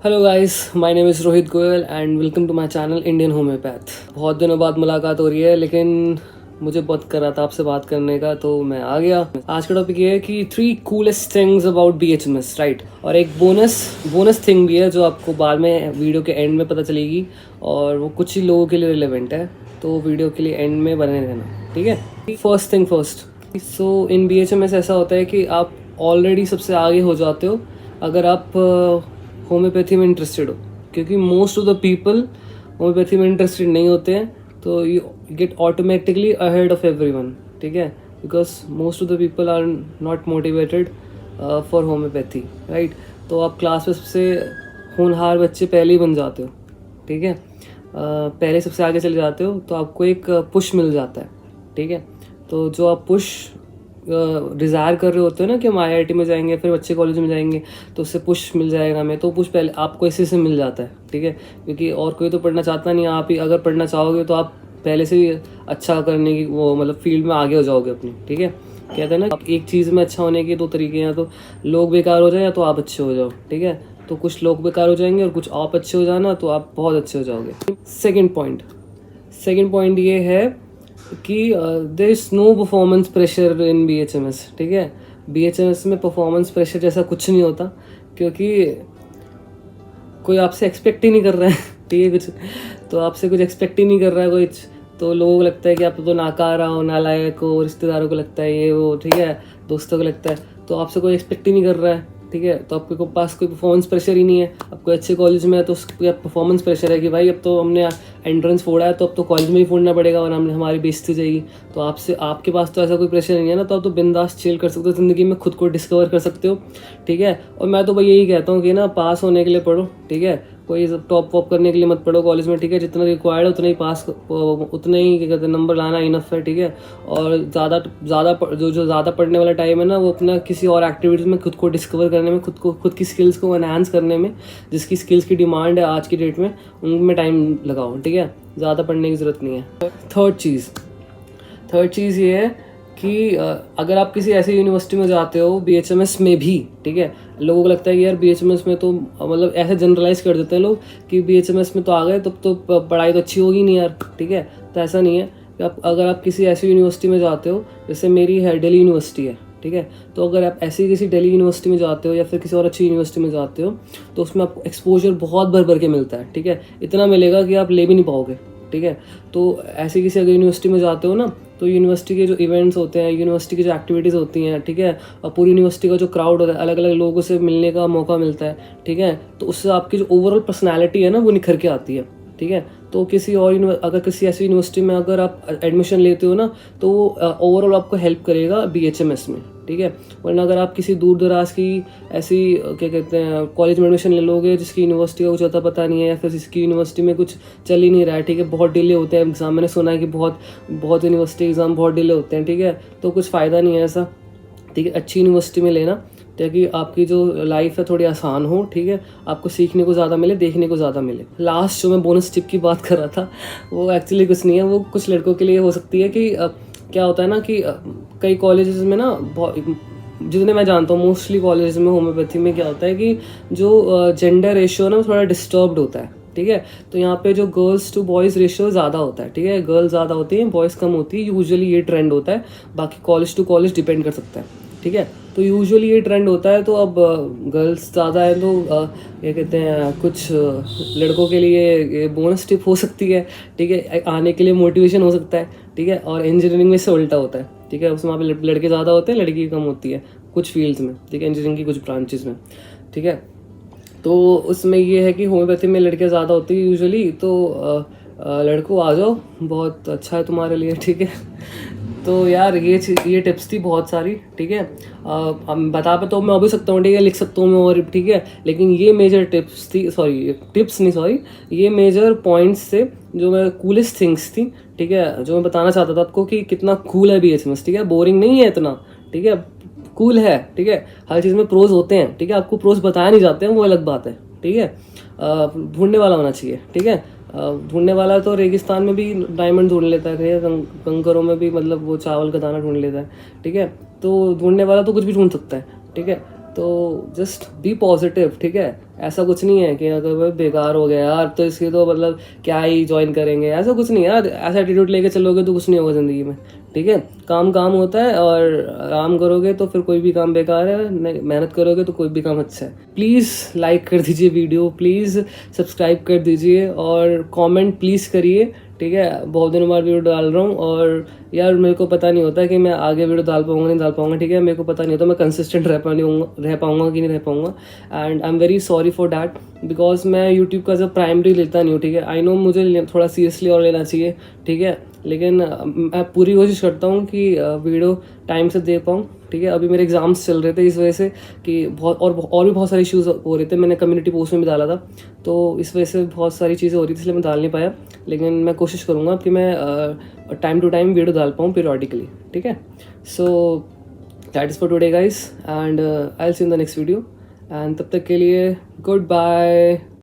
Hello guys, my name is Rohit Goyal and welcome to my channel Indian homeopath. बहुत दिनों बाद मुलाकात हो रही है, लेकिन मुझे बहुत कर रहा था आपसे बात करने का, तो मैं आ गया। आज का टॉपिक ये है कि 3 coolest things about BHMS, right. और एक बोनस थिंग भी है जो आपको बाद में वीडियो के एंड में पता चलेगी, और वो कुछ ही लोगों के लिए रिलेवेंट है, तो वीडियो के लिए एंड में बने रहना, ठीक है। फर्स्ट थिंग फर्स्ट, सो इन BHMS ऐसा होता है कि आप ऑलरेडी सबसे आगे हो जाते हो अगर आप होम्योपैथी में इंटरेस्टेड हो, क्योंकि most of the people homeopathy में इंटरेस्टेड नहीं होते हैं, तो you get automatically ahead of everyone, ठीक है। Because most of the people are not motivated for homeopathy, right. तो आप क्लास में सबसे होनहार बच्चे पहले ही बन जाते हो, ठीक है। पहले सबसे आगे चले जाते हो, तो आपको एक पुश मिल जाता है, ठीक है। तो जो आप पुश डिज़ायर कर रहे होते हो ना कि हम IIT में जाएंगे, फिर अच्छे कॉलेज में जाएंगे, तो उससे पुश मिल जाएगा हमें, तो पुश पहले आपको इसी से मिल जाता है, ठीक है। क्योंकि और कोई तो पढ़ना चाहता नहीं, आप ही अगर पढ़ना चाहोगे तो आप पहले से ही अच्छा करने की वो मतलब फील्ड में आगे हो जाओगे अपनी, ठीक है। कहते हैं ना, आप एक चीज़ में अच्छा होने के 2 तरीके हैं, या तो लोग बेकार हो जाए या तो आप अच्छे हो जाओ, ठीक है। तो कुछ लोग बेकार हो जाएंगे और कुछ आप अच्छे हो जाना, तो आप बहुत अच्छे हो जाओगे। सेकेंड पॉइंट ये है कि there is no performance pressure in BHMS, ठीक है। BHMS में परफॉर्मेंस प्रेशर जैसा कुछ नहीं होता, क्योंकि कोई आपसे एक्सपेक्ट ही नहीं कर रहा है, ठीक है। कुछ तो आपसे कुछ एक्सपेक्ट ही नहीं कर रहा है कुछ, तो लोगों को लगता है कि आप तो नाकारा हो, नालायक हो, रिश्तेदारों को लगता है ये वो, ठीक है, दोस्तों को लगता है, तो आपसे कोई एक्सपेक्ट ही नहीं कर रहा है, ठीक है। तो आपके पास कोई परफॉर्मेंस प्रेशर ही नहीं है। अब कोई अच्छे कॉलेज में है तो उसका परफॉर्मेंस प्रेशर है कि भाई अब तो हमने एंट्रेंस फोड़ा है, तो अब तो कॉलेज में ही फोड़ना पड़ेगा और हमने हमारी बेइज्जती जाएगी। तो आपके पास तो ऐसा कोई प्रेशर नहीं है ना, तो आप तो बिंदास चिल कर सकते हो ज़िंदगी में, खुद को डिस्कवर कर सकते हो, ठीक है। और मैं तो भाई यही कहता हूँ कि ना, पास होने के लिए पढ़ो, ठीक है। कोई टॉप वॉप करने के लिए मत पढ़ो कॉलेज में, ठीक है। जितना रिक्वायर्ड है उतना ही उतना ही क्या कहते हैं नंबर लाना इनफ है, ठीक है। और जो ज़्यादा पढ़ने वाला टाइम है ना, वो अपना किसी और एक्टिविटीज़ में खुद को डिस्कवर करने में, खुद की स्किल्स को एनहांस करने में, जिसकी स्किल्स की डिमांड है आज की डेट में, उनमें टाइम लगाओ, ठीक है। ज़्यादा पढ़ने की ज़रूरत नहीं है। थर्ड चीज़ ये है कि अगर आप किसी ऐसी यूनिवर्सिटी में जाते हो BHMS में भी, ठीक है। लोगों को लगता है कि यार BHMS में तो मतलब ऐसे जनरलाइज कर देते हैं लोग कि BHMS में तो आ गए तब तो पढ़ाई तो अच्छी होगी नहीं यार, ठीक है। तो ऐसा नहीं है। अगर आप किसी ऐसी यूनिवर्सिटी में जाते हो, जैसे मेरी है दिल्ली यूनिवर्सिटी है, ठीक है। तो अगर आप ऐसी किसी दिल्ली यूनिवर्सिटी में जाते हो या फिर किसी और अच्छी यूनिवर्सिटी में जाते हो, तो उसमें आपको एक्सपोजर बहुत भर के मिलता है, ठीक है। इतना मिलेगा कि आप ले भी नहीं पाओगे, ठीक है। तो ऐसी किसी अगर यूनिवर्सिटी में जाते हो ना, तो यूनिवर्सिटी के जो इवेंट्स होते हैं, यूनिवर्सिटी की जो एक्टिविटीज़ होती हैं, ठीक है, और पूरी यूनिवर्सिटी का जो क्राउड होता है, अलग अलग लोगों से मिलने का मौका मिलता है, ठीक है। तो उससे आपकी जो ओवरऑल पर्सनैलिटी है ना, वो निखर के आती है, ठीक है। तो अगर किसी ऐसी यूनिवर्सिटी में अगर आप एडमिशन लेते हो ना, तो वो ओवरऑल आपको हेल्प करेगा BHMS में, ठीक है। वरना अगर आप किसी दूर दराज की ऐसी क्या कहते हैं कॉलेज में एडमिशन ले लोगे जिसकी यूनिवर्सिटी का कुछ अता पता नहीं है, या फिर जिसकी यूनिवर्सिटी में कुछ चल ही नहीं रहा है, ठीक है, बहुत डिले होते हैं एग्ज़ाम, मैंने सुना है कि बहुत यूनिवर्सिटी एग्ज़ाम बहुत डिले होते हैं, ठीक है। तो कुछ फ़ायदा नहीं है ऐसा, ठीक है। अच्छी यूनिवर्सिटी में लेना, ताकि आपकी जो लाइफ है थोड़ी आसान हो, ठीक है। आपको सीखने को ज़्यादा मिले, देखने को ज़्यादा मिले। लास्ट जो मैं बोनस टिप की बात कर रहा था, वो एक्चुअली कुछ नहीं है, वो कुछ लड़कों के लिए हो सकती है कि क्या होता है ना कि कई कॉलेजेस में ना, जितने मैं जानता हूँ मोस्टली कॉलेज में होम्योपैथी में क्या होता है कि जो जेंडर रेशियो है ना, वो थोड़ा डिस्टर्ब्ड होता है, ठीक है। तो यहाँ पे जो गर्ल्स टू बॉयज़ रेशियो ज़्यादा होता है, ठीक है। गर्ल्स ज़्यादा होती हैं, बॉयज़ कम होती है, यूजुअली ये ट्रेंड होता है। बाकी कॉलेज टू कॉलेज डिपेंड कर सकता है, ठीक है। तो यूजुअली ये ट्रेंड होता है। तो अब गर्ल्स ज़्यादा है, तो क्या कहते हैं, कुछ लड़कों के लिए ये बोनस टिप हो सकती है, ठीक है। आने के लिए मोटिवेशन हो सकता है, ठीक है। और इंजीनियरिंग में से उल्टा होता है, ठीक है। उसमें वहाँ पे लड़के ज़्यादा होते हैं, लड़की कम होती है कुछ फील्ड्स में, ठीक है, इंजीनियरिंग की कुछ ब्रांचेस में, ठीक है। तो उसमें ये है कि होम्योपैथी में लड़कियाँ ज़्यादा होती है यूजुअली। तो लड़कों आ जाओ, बहुत अच्छा है तुम्हारे लिए, ठीक है। तो यार ये टिप्स थी बहुत सारी, ठीक है। बता पे तो मैं हो भी सकता हूँ, ठीक है, लिख सकता हूँ मैं और, ठीक है। लेकिन ये मेजर टिप्स थी, ये मेजर पॉइंट्स थे जो मैं कूलेस्ट थिंग्स थी, ठीक है, जो मैं बताना चाहता था आपको कि कितना कूल है BHMS, ठीक है। बोरिंग नहीं है इतना, ठीक है, कूल है, ठीक है। हर चीज़ में प्रोज होते हैं, ठीक है। आपको प्रोज बताया नहीं जाते हैं, वो अलग बात है, ठीक है। ढूंढने वाला होना चाहिए, ठीक है। ढूंढने वाला तो रेगिस्तान में भी डायमंड ढूंढ लेता है, कंकरों में भी मतलब वो चावल का दाना ढूंढ लेता है, ठीक है। तो ढूंढने वाला तो कुछ भी ढूंढ सकता है, ठीक है। तो जस्ट बी पॉजिटिव, ठीक है। ऐसा कुछ नहीं है कि अगर भाई बेकार हो गया यार तो इसकी तो मतलब क्या ही ज्वाइन करेंगे, ऐसा कुछ नहीं है यार। ऐसा एटीट्यूड लेके चलोगे तो कुछ नहीं होगा ज़िंदगी में, ठीक है। काम काम होता है और आराम करोगे तो फिर कोई भी काम बेकार है, मेहनत करोगे तो कोई भी काम अच्छा है। प्लीज़ लाइक कर दीजिए वीडियो, प्लीज़ सब्सक्राइब कर दीजिए और कमेंट प्लीज़ करिए, ठीक है। बहुत दिनों बाद वीडियो डाल रहा हूँ और यार मेरे को पता नहीं होता कि मैं आगे वीडियो डाल पाऊंगा नहीं डाल पाऊंगा, ठीक है। मेरे को पता नहीं होता मैं कंसिस्टेंट रह पाऊंगा कि नहीं रह पाऊंगा, and I am very sorry for that because मैं यूट्यूब का जब प्राइमरी लेता नहीं हूँ, ठीक है। आई नो मुझे थोड़ा सीरियसली और लेना चाहिए, ठीक है, लेकिन मैं पूरी कोशिश करता हूँ कि वीडियो टाइम से दे पाऊँ, ठीक है। अभी मेरे एग्जाम्स चल रहे थे इस वजह से कि और भी बहुत सारे इश्यूज़ हो रहे थे। मैंने कम्युनिटी पोस्ट में भी डाला था, तो इस वजह से बहुत सारी चीज़ें हो रही थी, इसलिए मैं डाल नहीं पाया। लेकिन मैं कोशिश करूँगा कि मैं टाइम टू टाइम वीडियो डाल पाऊँ पीरियडिकली, ठीक है। So that is for today guys, and I will see in the next video, and तब तक के लिए गुड बाय।